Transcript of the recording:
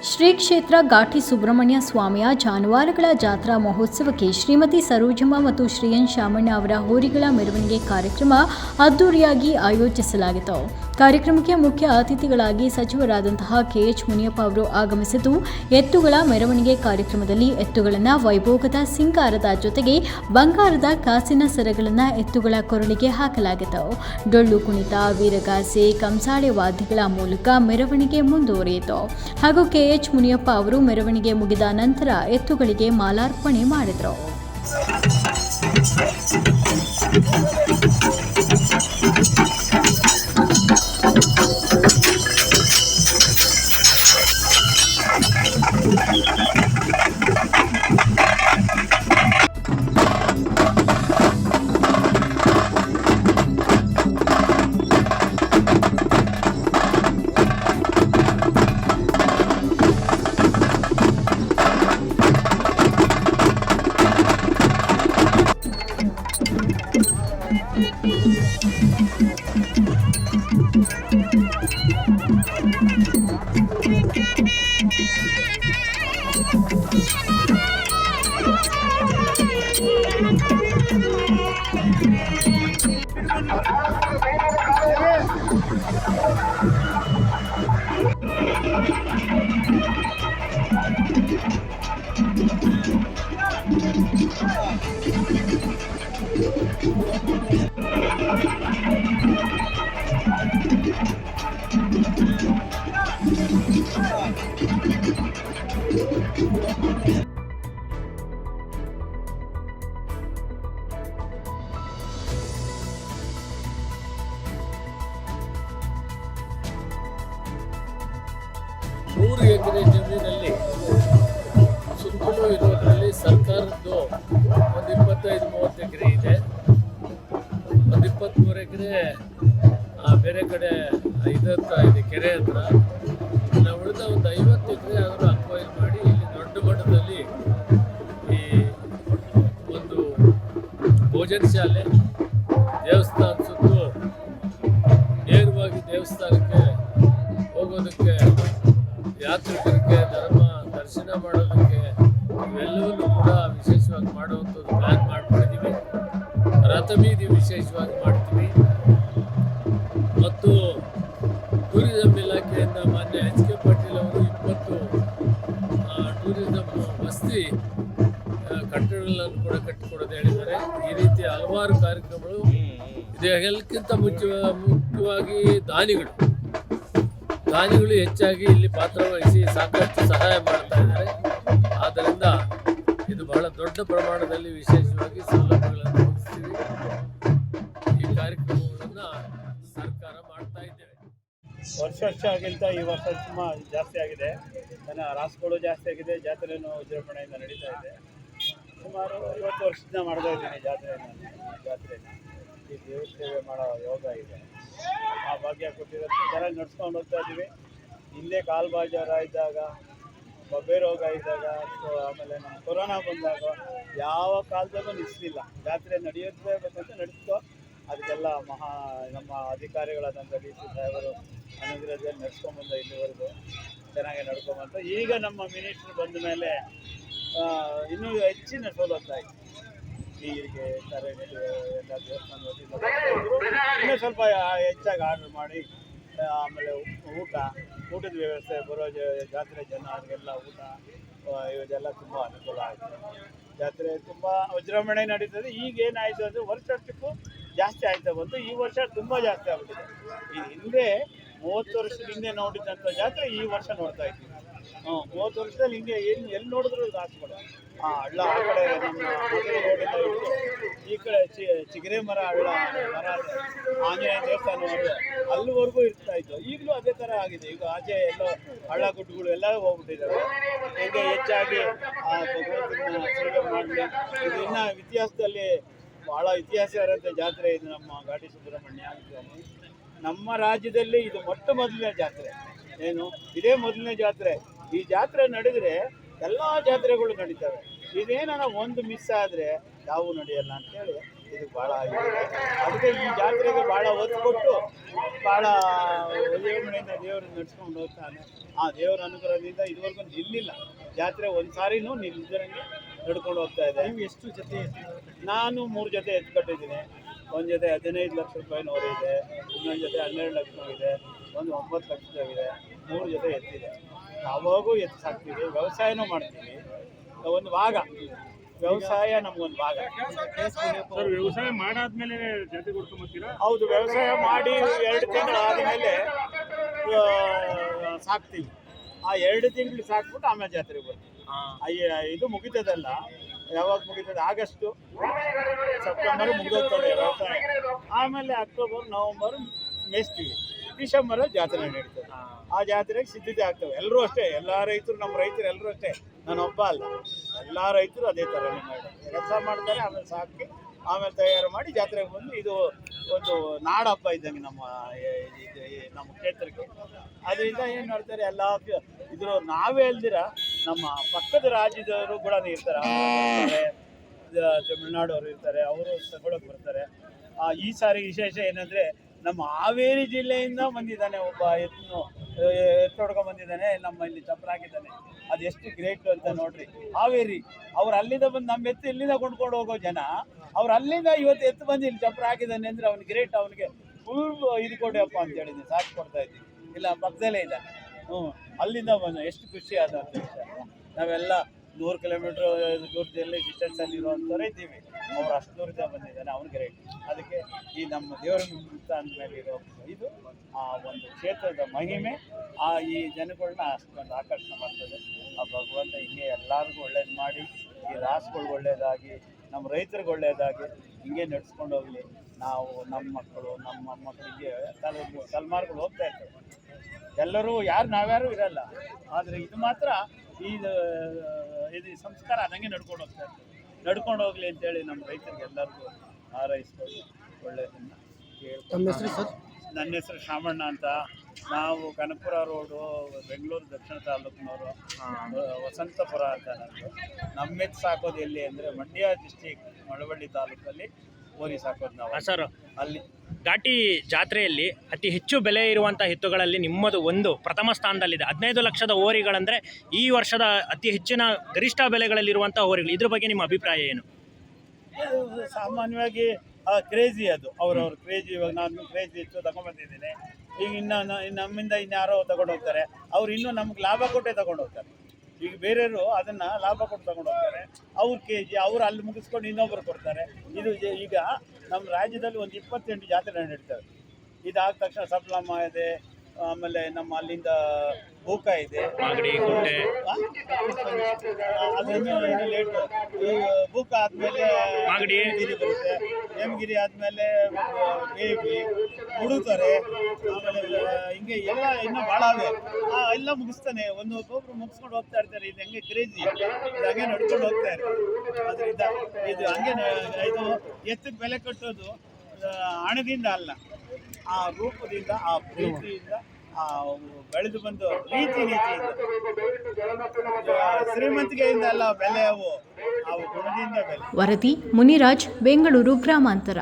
ಶ್ರೀ ಕ್ಷೇತ್ರ ಘಾಟಿ ಸುಬ್ರಹ್ಮಣ್ಯ ಸ್ವಾಮಿಯ ಜಾನುವಾರುಗಳ ಜಾತ್ರಾ ಮಹೋತ್ಸವಕ್ಕೆ ಶ್ರೀಮತಿ ಸರೋಜಮ್ಮ ಮತ್ತು ಶ್ರೀಯನ್ ಶಾಮಣ್ಣ ಅವರ ಹೋರಿಗಳ ಮೆರವಣಿಗೆ ಕಾರ್ಯಕ್ರಮ ಅದ್ದೂರಿಯಾಗಿ ಆಯೋಜಿಸಲಾಗಿತ್ತು. ಕಾರ್ಯಕ್ರಮಕ್ಕೆ ಮುಖ್ಯ ಅತಿಥಿಗಳಾಗಿ ಸಚಿವರಾದಂತಹ ಕೆಎಚ್ ಮುನಿಯಪ್ಪ ಅವರು ಆಗಮಿಸಿದ್ದು, ಎತ್ತುಗಳ ಮೆರವಣಿಗೆ ಕಾರ್ಯಕ್ರಮದಲ್ಲಿ ಎತ್ತುಗಳನ್ನು ವೈಭೋಗದ ಸಿಂಗಾರದ ಜೊತೆಗೆ ಬಂಗಾರದ ಕಾಸಿನ ಸರಗಳನ್ನು ಎತ್ತುಗಳ ಕೊರಳಿಗೆ ಹಾಕಲಾಗಿತ್ತು. ಡೊಳ್ಳು ಕುಣಿತ, ವೀರಗಾಸೆ, ಕಂಸಾಳೆ ವಾದ್ಯಗಳ ಮೂಲಕ ಮೆರವಣಿಗೆ ಮುಂದುವರಿಯಿತು. ಹಾಗೂ ಕೆಎಚ್ ಮುನಿಯಪ್ಪ ಅವರು ಮೆರವಣಿಗೆ ಮುಗಿದ ನಂತರ ಎತ್ತುಗಳಿಗೆ ಮಾಲಾರ್ಪಣೆ ಮಾಡಿದರು. ಮೂರು ಎಕರೆ ಜಮೀನಲ್ಲಿ ಸುತ್ತಲೂ ಇರೋದ್ರಲ್ಲಿ ಸರ್ಕಾರದ್ದು ಒಂದು 25-30 ಎಕರೆ ಇದೆ. ಒಂದು 23 ಎಕರೆ ಬೇರೆ ಕಡೆ ಇದೆ ಕೆರೆ ಹತ್ರ. ನಾವು ಉಳಿದ ಒಂದು 50 ಎಕರೆ ಆದರೂ ಅಕ್ವೈರ್ ಮಾಡಿ ಇಲ್ಲಿ ದೊಡ್ಡ ಮಟ್ಟದಲ್ಲಿ ಈ ಒಂದು ಭೋಜನ ಶಾಲೆ, ದೇವಸ್ಥಾನ ಸುತ್ತು ನೇರವಾಗಿ ದೇವಸ್ಥಾನಕ್ಕೆ ಹೋಗೋದಕ್ಕೆ, ಯಾತ್ರಿಕರಿಗೆ ದರ್ಶನ ಮಾಡೋದಕ್ಕೆ ಇವೆಲ್ಲವನ್ನೂ ಕೂಡ ವಿಶೇಷವಾಗಿ ಮಾಡುವಂಥದ್ದು ಪ್ಲ್ಯಾನ್ ಮಾಡ್ಕೊಂಡಿದ್ದೀವಿ. ರಥಬೀದಿ ವಿಶೇಷವಾಗಿ ಮಾಡ್ತೀವಿ. ಮತ್ತು ಟೂರಿಸಂ ಇಲಾಖೆಯಿಂದ ಮಾನ್ಯ ಎಚ್ ಕೆ ಪಾಟೀಲ್ ಅವರು 20 ಟೂರಿಸಂ ವಸತಿ ಕಟ್ಟಡಗಳನ್ನು ಕೂಡ ಕಟ್ಟಿಕೊಡೋದು ಹೇಳಿದ್ದಾರೆ. ಈ ರೀತಿ ಹಲವಾರು ಕಾರ್ಯಕ್ರಮಗಳು ಇದೆ. ಎಲ್ಲಕ್ಕಿಂತ ಮುಖ್ಯವಾಗಿ ದಾನಿಗಳು ಹೆಚ್ಚಾಗಿ ಇಲ್ಲಿ ಪಾತ್ರವಹಿಸಿ ಸಾಕಷ್ಟು ಸಹಾಯ ಮಾಡ್ತಾ ಇದ್ದಾರೆ. ಆದ್ದರಿಂದ ಇದು ಬಹಳ ದೊಡ್ಡ ಪ್ರಮಾಣದಲ್ಲಿ ವಿಶೇಷವಾಗಿ ಸೌಲಭ್ಯಗಳನ್ನು ಒದಗಿಸ್ತೀವಿ. ಈ ಕಾರ್ಯಕ್ರಮಗಳನ್ನು ಸರ್ಕಾರ ಮಾಡ್ತಾ ಇದ್ದೇವೆ. ವರ್ಷಕ್ಕಿಂತ ಈ ವರ್ಷ ತುಂಬ ಜಾಸ್ತಿ ಆಗಿದೆ. ರಾಸುಗಳು ಜಾಸ್ತಿ ಆಗಿದೆ. ಜಾತ್ರೆಯೂ ವಿಜೃಂಭಣೆಯಿಂದ ನಡೀತಾ ಇದೆ. ಸುಮಾರು 50 ವರ್ಷದಿಂದ ಮಾಡ್ತಾ ಇದ್ದೀನಿ ಜಾತ್ರೆನ. ಈ ದೇವ್ರ ಸೇವೆ ಮಾಡೋ ಯೋಗ ಇದೆ. ಆ ಭಾಗ್ಯ ಕೊಟ್ಟಿರೋದು ಚೆನ್ನಾಗಿ ನಡ್ಸ್ಕೊಂಡು ಹೋಗ್ತಾ ಇದ್ದೀವಿ. ಹಿಂದೆ ಕಾಲ್ಬಾಜಾರ ಇದ್ದಾಗ, ಬೊಬ್ಬೆ ರೋಗ ಇದ್ದಾಗ, ಆಮೇಲೆ ನಮ್ಮ ಕೊರೋನಾ ಬಂದಾಗ ಯಾವ ಕಾಲದಲ್ಲೂ ನಿಲ್ಲಿಸಲಿಲ್ಲ. ಜಾತ್ರೆ ನಡೆಯಬೇಕಂತ ನಡೀತೋ. ಅದಕ್ಕೆಲ್ಲ ನಮ್ಮ ಅಧಿಕಾರಿಗಳಾದಂಥ ಡಿ ಸಿ ಸಾಹೇಬರು ಅನುಗ್ರಹದಲ್ಲಿ ನಡ್ಸ್ಕೊಂಬಂದ ಇಲ್ಲಿವರೆಗೂ ಚೆನ್ನಾಗಿ ನಡ್ಕೊಂಬಂತ. ಈಗ ನಮ್ಮ ಮಿನಿಸ್ಟ್ರು ಬಂದ ಮೇಲೆ ಇನ್ನೂ ಹೆಚ್ಚಿನ ಸವಲತ್ತಾಯಿತು. ನೀರಿಗೆ, ಕರೆಂಟ್ ಎಲ್ಲ ದೇವಸ್ಥಾನದಲ್ಲಿ ಇನ್ನೂ ಸ್ವಲ್ಪ ಹೆಚ್ಚಾಗಿ ಆರ್ಡ್ರ್ ಮಾಡಿ, ಆಮೇಲೆ ಊಟದ ವ್ಯವಸ್ಥೆ, ಬರೋ ಜಾತ್ರೆ ಜನರಿಗೆಲ್ಲ ಊಟ ಇದೆಲ್ಲ ತುಂಬ ಅನುಕೂಲ ಆಯಿತು. ಜಾತ್ರೆ ತುಂಬ ವಿಜೃಂಭಣೆ ನಡೀತದೆ. ಈಗೇನಾಯಿತು ಅಂದರೆ ವರ್ಷಕ್ಕೂ ಜಾಸ್ತಿ ಆಯ್ತಾ ಬಂತು. ಈ ವರ್ಷ ತುಂಬ ಜಾಸ್ತಿ ಆಗ್ಬಿಟ್ಟಿದೆ. ಈ ಹಿಂದೆ 30 ವರ್ಷದ ಹಿಂದೆ ನೋಡಿದಂಥ ಜಾತ್ರೆ ಈ ವರ್ಷ ನೋಡ್ತಾ ಇದ್ದೀವಿ. 30 ವರ್ಷದಲ್ಲಿ ಹಿಂಗೆ ಎಲ್ಲಿ ನೋಡಿದ್ರು ರಾಸುಗಳು. ಹಳ್ಳ ಆ ಕಡೆ ನಮ್ಮ ಮದುವೆ ರೋಡಿಂದ ಹಿಡಿದು ಈ ಕಡೆ ಚಿಗರೆ ಮರ ಹಳ್ಳ ಮರ, ಆಂಜನೇಯ ದೇವಸ್ಥಾನ ಅಲ್ಲಿವರೆಗೂ ಇರ್ತಾ ಇತ್ತು. ಈಗಲೂ ಅದೇ ಥರ ಆಗಿದೆ. ಈಗ ಆಚೆ ಎಲ್ಲ ಹಳ್ಳ ಗುಡ್ಡಗಳು ಎಲ್ಲ ಹೋಗ್ಬಿಟ್ಟಿದ್ದಾವೆ. ಹೀಗೆ ಹೆಚ್ಚಾಗಿ ಭಗವಂತನ ಸೇವೆ ಮಾಡಲಿ. ಇದು ಇನ್ನು ಇತಿಹಾಸದಲ್ಲಿ ಭಾಳ ಇತಿಹಾಸ ಇರೋಂಥ ಜಾತ್ರೆ ಇದು ನಮ್ಮ ಘಾಟಿ ಸುಬ್ರಹ್ಮಣ್ಯ ಸ್ವಾಮಿ. ನಮ್ಮ ರಾಜ್ಯದಲ್ಲಿ ಇದು ಮೊದಲನೇ ಜಾತ್ರೆ. ಇದೇ ಮೊದಲನೇ ಜಾತ್ರೆ. ಈ ಜಾತ್ರೆ ನಡೆದರೆ ಎಲ್ಲ ಜಾತ್ರೆಗಳು ನಡೀತವೆ. ಇದೇನ ಒಂದು ಮಿಸ್ ಆದರೆ ಯಾವೂ ನಡೆಯಲ್ಲ ಅಂತೇಳಿ ಇದು ಭಾಳ ಇದೆ. ಅದಕ್ಕೆ ಈ ಜಾತ್ರೆಗೆ ಭಾಳ ಒತ್ತು ಕೊಟ್ಟು ಭಾಳ ವಿಜೃಂಭಣೆಯಿಂದ ದೇವರು ನಡೆಸ್ಕೊಂಡು ಹೋಗ್ತಾನೆ. ಆ ದೇವರ ಅನುಗ್ರಹದಿಂದ ಇದುವರೆಗೂ ನಿಲ್ಲಿಲ್ಲ ಜಾತ್ರೆ, ಒಂದು ಸಾರಿನೂ ನಿಲ್ದಿರಂಗೆ ನಡ್ಕೊಂಡು ಹೋಗ್ತಾ ಇದೆ. ನೀವು ಎಷ್ಟು ಜೊತೆ ನಾನು 3 ಜೊತೆ ಎತ್ತು ಕಟ್ಟಿದ್ದೀನಿ. ಒಂದು ಜೊತೆ 15 ಲಕ್ಷ ರೂಪಾಯಿನವರು ಇದೆ, ಇನ್ನೊಂದು ಜೊತೆ 12 ಲಕ್ಷ ಇದೆ, ಒಂದು 9 ಲಕ್ಷದಾಗಿದೆ. 3 ಜೊತೆ ಎತ್ತಿದೆ. ಅವಾಗೂ ಎತ್ತು ಸಾಕ್ತೀವಿ, ವ್ಯವಸಾಯನೂ ಮಾಡ್ತೀವಿ. ಒಂದು ಭಾಗ ವ್ಯವಸಾಯ ನಮಗೊಂದು ಭಾಗ. ಸರ್ ವ್ಯವಸಾಯ ಮಾಡಾದ್ಮೇಲೆ ಜಾತಿ ಕೊಡ್ಕೊಂಬತ್ತೀರಾ? ಹೌದು, ವ್ಯವಸಾಯ ಮಾಡಿ 2 ತಿಂಗಳು ಆದಮೇಲೆ ಸಾಕ್ತೀವಿ. ಆ 2 ತಿಂಗಳು ಸಾಕ್ಬಿಟ್ಟು ಆಮೇಲೆ ಜಾತ್ರೆಗೆ ಬರ್ತೀವಿ. ಇದು ಮುಗಿತದಲ್ಲ, ಯಾವಾಗ ಮುಗಿತದೆ? ಆಗಸ್ಟು ಸೆಪ್ಟೆಂಬರ್ ಮುಗಿದೋಗ್ತದೆ ವ್ಯವಸಾಯ. ಆಮೇಲೆ ಅಕ್ಟೋಬರ್ ನವಂಬರ್ ಮೇಯಿಸ್ತೀವಿ. ಡಿಸೆಂಬರಲ್ಲಿ ಜಾತ್ರೆ ನಡೀತದೆ. ಆ ಜಾತ್ರೆಗೆ ಸಿದ್ಧತೆ ಆಗ್ತವೆ. ಎಲ್ಲರೂ ಅಷ್ಟೇ, ಎಲ್ಲ ರೈತರು, ನಮ್ಮ ರೈತರು ಎಲ್ಲರೂ ಅಷ್ಟೇ, ನಾನೊಬ್ಬ ಅಲ್ಲ, ಎಲ್ಲ ರೈತರು ಅದೇ ಥರನೇ ಮಾಡಿ ಕೆಲಸ ಮಾಡ್ತಾರೆ. ಆಮೇಲೆ ಸಾಕಿ ಆಮೇಲೆ ತಯಾರು ಮಾಡಿ ಜಾತ್ರೆಗೆ ಬಂದು ಇದು ಒಂದು ನಾಡ ಹಬ್ಬ ಇದ್ದಂಗೆ ನಮ್ಮ ಕ್ಷೇತ್ರಕ್ಕೆ. ಅದರಿಂದ ಏನು ಮಾಡ್ತಾರೆ, ಎಲ್ಲ ಇದ್ರ ನಾವೇ ಅಲ್ದಿರ ನಮ್ಮ ಪಕ್ಕದ ರಾಜ್ಯದವರು ಕೂಡ ಇರ್ತಾರೆ. ತಮಿಳ್ನಾಡವರು ಇರ್ತಾರೆ, ಅವರು ತಗೊಳಕ್ಕೆ ಬರ್ತಾರೆ. ಈ ಸಾರಿ ವಿಶೇಷ ಏನಂದರೆ, ನಮ್ಮ ಹಾವೇರಿ ಜಿಲ್ಲೆಯಿಂದ ಬಂದಿದ್ದಾನೆ ಒಬ್ಬ ಎತ್ತೊಡ್ಕೊಂಡು ಬಂದಿದ್ದಾನೆ, ನಮ್ಮ ಇಲ್ಲಿ ಚಪ್ರಾಗಿದ್ದಾನೆ. ಅದೆಷ್ಟು ಗ್ರೇಟ್ ಅಂತ ನೋಡ್ರಿ. ಹಾವೇರಿ ಅವ್ರು ಅಲ್ಲಿಂದ ಬಂದು ನಮ್ಮ ಎತ್ತು ಇಲ್ಲಿಂದ ಕೊಂಡ್ಕೊಂಡು ಹೋಗೋ ಜನ, ಅವ್ರು ಅಲ್ಲಿಂದ ಇವತ್ತು ಎತ್ತು ಬಂದು ಇಲ್ಲಿ ಚಪ್ರ ಹಾಕಿದ್ದಾನೆ ಅಂದರೆ ಅವ್ನಿಗೆ ಗ್ರೇಟ್. ಅವನಿಗೆ ಫುಲ್ ಇದು ಕೊಡಿಯಪ್ಪ ಅಂತ ಹೇಳಿದ್ದೀನಿ, ಸಾಥ್ ಕೊಡ್ತಾ ಇದ್ದೀನಿ. ಇಲ್ಲ ಪಕ್ಕದಲ್ಲೇ ಇದ್ದಾನೆ, ಅಲ್ಲಿಂದ ಬಂದು ಎಷ್ಟು ಖುಷಿ ಆದಂಥ ವಿಷಯ. ನಾವೆಲ್ಲ 100 ಕಿಲೋಮೀಟ್ರ್ ದೂರದಲ್ಲಿ ಡಿಸ್ಟೆನ್ಸಲ್ಲಿ ಇರುವಂಥವ್ರು ಇದ್ದೀವಿ. ಅವ್ರು ಅಷ್ಟು ದೂರದಿಂದ ಬಂದಿದ್ದಾನೆ, ಅವ್ನು ಗ್ರೇಟ್. ಅದಕ್ಕೆ ಈ ನಮ್ಮ ದೇವರ ಅಂದಮೇಲೆ ಇರೋ ಇದು ಆ ಒಂದು ಕ್ಷೇತ್ರದ ಮಹಿಮೆ ಈ ಜನಗಳನ್ನ ಅಷ್ಟೊಂದು ಆಕರ್ಷಣೆ ಮಾಡ್ತದೆ. ಆ ಭಗವಂತ ಹಿಂಗೆ ಎಲ್ಲರಿಗೂ ಒಳ್ಳೇದು ಮಾಡಿ, ಈ ರಾಸುಗಳಿಗೆ ಒಳ್ಳೆಯದಾಗಿ, ನಮ್ಮ ರೈತರಿಗೆ ಒಳ್ಳೆಯದಾಗಿ ಹಿಂಗೆ ನಡೆಸ್ಕೊಂಡು ಹೋಗಲಿ. ನಾವು ನಮ್ಮ ಮಕ್ಕಳು, ನಮ್ಮ ಮೊಮ್ಮಕ್ಕಳಿಗೆ ತಲೆಮಾರುಗಳು ಹೋಗ್ತಾ ಇರ್ತವೆ. ಎಲ್ಲರೂ ನಾವ್ಯಾರೂ ಇರಲ್ಲ, ಆದರೆ ಇದು ಮಾತ್ರ ಇದು ಸಂಸ್ಕಾರ ಅದಂಗೆ ನಡ್ಕೊಂಡು ಹೋಗ್ತಾ ಇರ್ತದೆ. ನಡ್ಕೊಂಡು ಹೋಗ್ಲಿ ಅಂತೇಳಿ ನಮ್ಮ ರೈತರಿಗೆ ಎಲ್ಲರಿಗೂ ಹಾರೈಸ್ಕೊಂಡು ಒಳ್ಳೆಯದನ್ನು ತಮ್ಮ ಹೆಸರು ಸರ್? ನನ್ನ ಹೆಸರು ಶಾಮಣ್ಣ ಅಂತ. ನಾವು ಕನಕಪುರ ರೋಡು, ಬೆಂಗಳೂರು ದಕ್ಷಿಣ ತಾಲೂಕಿನವರು, ವಸಂತಪುರ ಅಂತ ನಮ್ಮದು. ನಮ್ಮೆತ್ತು ಸಾಕೋದು ಎಲ್ಲಿ ಅಂದರೆ ಮಂಡ್ಯ ಡಿಸ್ಟಿಕ್ ಮಳವಳ್ಳಿ ತಾಲೂಕಲ್ಲಿ ಹೋರಿ ಸಾಕೋದು ನಾವು. ಸರ್, ಅಲ್ಲಿ ಘಾಟಿ ಜಾತ್ರೆಯಲ್ಲಿ ಅತಿ ಹೆಚ್ಚು ಬೆಲೆ ಇರುವಂಥ ಎತ್ತುಗಳಲ್ಲಿ ನಿಮ್ಮದು ಒಂದು ಪ್ರಥಮ ಸ್ಥಾನದಲ್ಲಿದೆ. 15 ಲಕ್ಷದ ಹೋರಿಗಳಂದರೆ ಈ ವರ್ಷದ ಅತಿ ಹೆಚ್ಚಿನ ಗರಿಷ್ಠ ಬೆಲೆಗಳಲ್ಲಿರುವಂಥ ಹೋರಿಗಳು. ಇದ್ರ ಬಗ್ಗೆ ನಿಮ್ಮ ಅಭಿಪ್ರಾಯ ಏನು? ಸಾಮಾನ್ಯವಾಗಿ ಕ್ರೇಜಿ ಅದು, ಅವ್ರವ್ರ ಕ್ರೇಜಿ. ಇವಾಗ ನಾನು ಕ್ರೇಜಿ ಇತ್ತು ತಗೊಂಡ್ಬಂದಿದ್ದೀನಿ. ಈಗ ನಮ್ಮಿಂದ ಇನ್ಯಾರೋ ತಗೊಂಡು ಹೋಗ್ತಾರೆ, ಅವ್ರು ಇನ್ನೂ ನಮ್ಗೆ ಲಾಭ ಕೊಟ್ಟೇ ತಗೊಂಡು ಹೋಗ್ತಾರೆ. ಈಗ ಬೇರೆಯವರು ಅದನ್ನು ಲಾಭ ಕೊಟ್ಟು ತಗೊಂಡು ಹೋಗ್ತಾರೆ. ಅವ್ರ ಕೆಜಿ ಅವ್ರು ಅಲ್ಲಿ ಮುಗಿಸ್ಕೊಂಡು ಇನ್ನೊಬ್ಬರು ಕೊಡ್ತಾರೆ. ಇದು ಈಗ ನಮ್ಮ ರಾಜ್ಯದಲ್ಲಿ ಒಂದು 28 ಜಾತ್ರೆ ನಡೀತವೆ. ಇದಾದ ತಕ್ಷಣ ಸಪ್ಲಮ್ಮ ಇದೆ, ಆಮೇಲೆ ನಮ್ಮ ಅಲ್ಲಿಂದ ಬೂಕ ಇದೆ, ಮಾಗಡಿ, ಗುಂಟೆ, ಅದನ್ನು ಲೇಟು. ಈ ಬೂಕ ಆದಮೇಲೆ ಮಾಗಡಿ, ಹೇಮಗಿರಿ ಬರುತ್ತೆ. ಹೇಮಗಿರಿ ಆದಮೇಲೆ ಬೇಬಿ, ಮುಡುತ್ತಾರೆ. ಆಮೇಲೆ ಹಿಂಗೆ ಎಲ್ಲ ಇನ್ನೂ ಭಾಳ ಅವೆ. ಎಲ್ಲ ಮುಗಿಸ್ತಾನೆ, ಒಬ್ಬೊಬ್ರು ಮುಗಿಸ್ಕೊಂಡು ಹೋಗ್ತಾ ಇರ್ತಾರೆ. ಇದು ಹಂಗೆ ಕ್ರೇಜಿ, ಇದು ಹಂಗೆ ನಡ್ಕೊಂಡು ಹೋಗ್ತಾ ಇರ್ತಾರೆ. ಅದರಿಂದ ಇದು ಹಂಗೆ ಇದು ಎತ್ತಿಗೆ ಬೆಲೆ ಕಟ್ಟೋದು ಹಣದಿಂದ ಅಲ್ಲ, ಆ ರೂಪದಿಂದ, ಆ ಪ್ರೀತಿಯಿಂದ, ಬೆಳೆದು ಬಂದು ನೀತಿಯಿಂದ, ಶ್ರೀಮಂತಿಕೆಯಿಂದ ಅಲ್ಲ ಬೆಲೆ, ಅವು ಗುಣದಿಂದ ಬೆಲೆ. ವರದಿ ಮುನಿರಾಜ್, ಬೆಂಗಳೂರು ಗ್ರಾಮಾಂತರ.